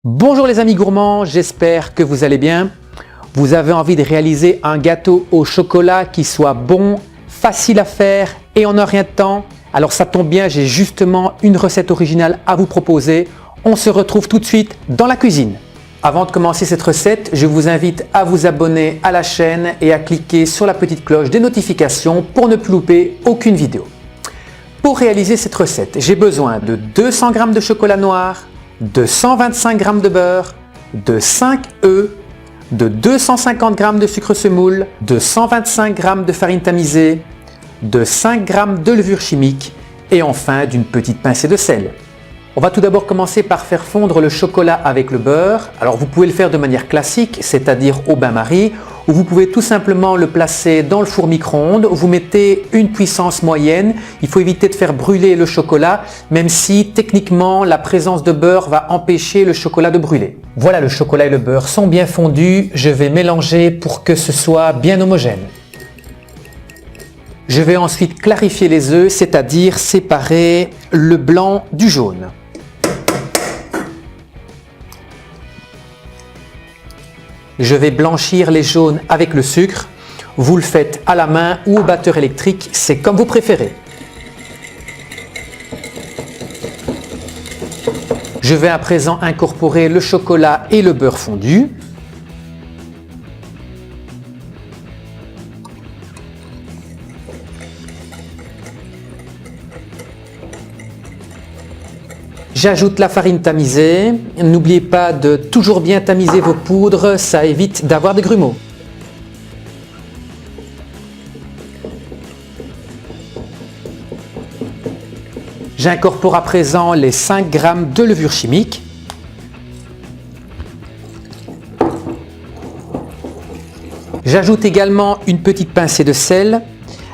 Bonjour les amis gourmands, j'espère que vous allez bien. Vous avez envie de réaliser un gâteau au chocolat qui soit bon, facile à faire et en un rien de temps? Alors ça tombe bien, j'ai justement une recette originale à vous proposer. On se retrouve tout de suite dans la cuisine. Avant de commencer cette recette, je vous invite à vous abonner à la chaîne et à cliquer sur la petite cloche des notifications pour ne plus louper aucune vidéo. Pour réaliser cette recette, j'ai besoin de 200 g de chocolat noir, de 125 g de beurre, de 5 œufs, de 250 g de sucre semoule, de 125 g de farine tamisée, de 5 g de levure chimique et enfin d'une petite pincée de sel. On va tout d'abord commencer par faire fondre le chocolat avec le beurre. Alors vous pouvez le faire de manière classique, c'est-à-dire au bain-marie, ou vous pouvez tout simplement le placer dans le four micro-ondes. Vous mettez une puissance moyenne. Il faut éviter de faire brûler le chocolat, même si techniquement la présence de beurre va empêcher le chocolat de brûler. Voilà, le chocolat et le beurre sont bien fondus. Je vais mélanger pour que ce soit bien homogène. Je vais ensuite clarifier les œufs, c'est-à-dire séparer le blanc du jaune. Je vais blanchir les jaunes avec le sucre. Vous le faites à la main ou au batteur électrique, c'est comme vous préférez. Je vais à présent incorporer le chocolat et le beurre fondu. J'ajoute la farine tamisée. N'oubliez pas de toujours bien tamiser vos poudres, ça évite d'avoir des grumeaux. J'incorpore à présent les 5 g de levure chimique. J'ajoute également une petite pincée de sel.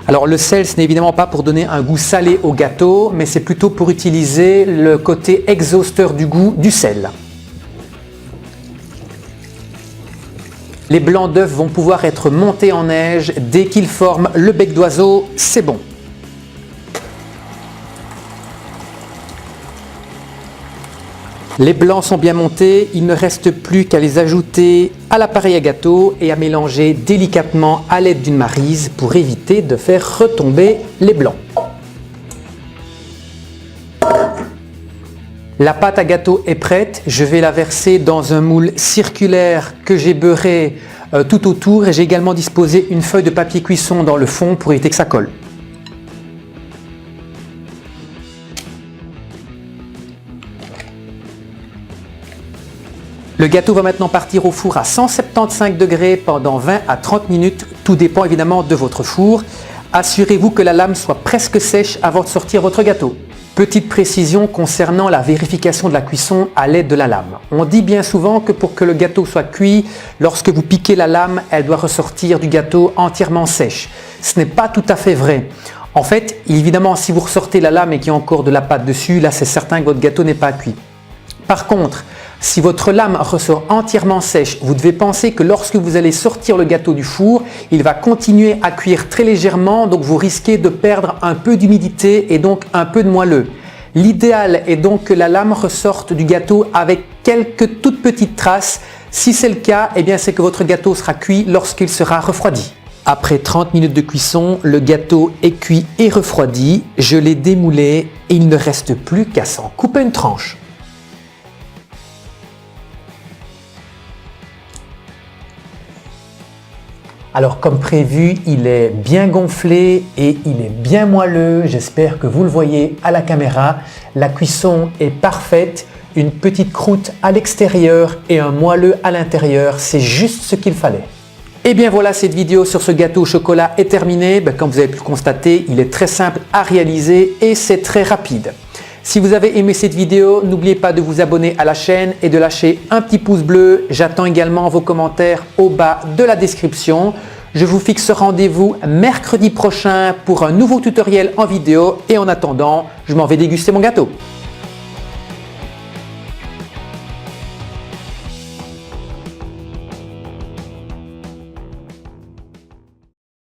Alors le sel, ce n'est évidemment pas pour donner un goût salé au gâteau, mais c'est plutôt pour utiliser le côté exhausteur du goût du sel. Les blancs d'œufs vont pouvoir être montés en neige. Dès qu'ils forment le bec d'oiseau, c'est bon. Les blancs sont bien montés, il ne reste plus qu'à les ajouter à l'appareil à gâteau et à mélanger délicatement à l'aide d'une maryse pour éviter de faire retomber les blancs. La pâte à gâteau est prête, je vais la verser dans un moule circulaire que j'ai beurré tout autour et j'ai également disposé une feuille de papier cuisson dans le fond pour éviter que ça colle. Le gâteau va maintenant partir au four à 175 degrés pendant 20 à 30 minutes, tout dépend évidemment de votre four. Assurez-vous que la lame soit presque sèche avant de sortir votre gâteau. Petite précision concernant la vérification de la cuisson à l'aide de la lame. On dit bien souvent que pour que le gâteau soit cuit, lorsque vous piquez la lame, elle doit ressortir du gâteau entièrement sèche. Ce n'est pas tout à fait vrai. En fait, évidemment, si vous ressortez la lame et qu'il y a encore de la pâte dessus, là c'est certain que votre gâteau n'est pas cuit. Par contre, si votre lame ressort entièrement sèche, vous devez penser que lorsque vous allez sortir le gâteau du four, il va continuer à cuire très légèrement, donc vous risquez de perdre un peu d'humidité et donc un peu de moelleux. L'idéal est donc que la lame ressorte du gâteau avec quelques toutes petites traces. Si c'est le cas, eh bien c'est que votre gâteau sera cuit lorsqu'il sera refroidi. Après 30 minutes de cuisson, le gâteau est cuit et refroidi. Je l'ai démoulé et il ne reste plus qu'à s'en couper une tranche. Alors comme prévu, il est bien gonflé et il est bien moelleux. J'espère que vous le voyez à la caméra. La cuisson est parfaite. Une petite croûte à l'extérieur et un moelleux à l'intérieur. C'est juste ce qu'il fallait. Et bien voilà, cette vidéo sur ce gâteau au chocolat est terminée. Comme vous avez pu le constater, il est très simple à réaliser et c'est très rapide. Si vous avez aimé cette vidéo, n'oubliez pas de vous abonner à la chaîne et de lâcher un petit pouce bleu. J'attends également vos commentaires au bas de la description. Je vous fixe rendez-vous mercredi prochain pour un nouveau tutoriel en vidéo et en attendant, je m'en vais déguster mon gâteau.